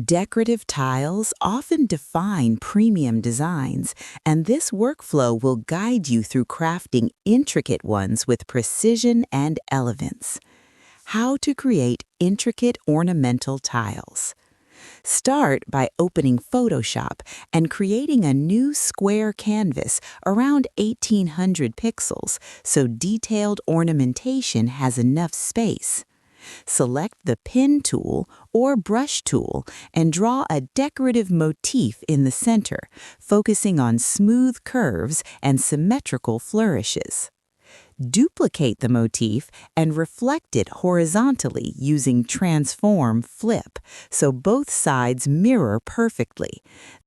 Decorative tiles often define premium designs, and this workflow will guide you through crafting intricate ones with precision and elegance. How to create intricate ornamental tiles. Start by opening Photoshop and creating a new square canvas around 1800 pixels so detailed ornamentation has enough space. Select the pen tool or brush tool and draw a decorative motif in the center, focusing on smooth curves and symmetrical flourishes. Duplicate the motif and reflect it horizontally using Transform Flip so both sides mirror perfectly.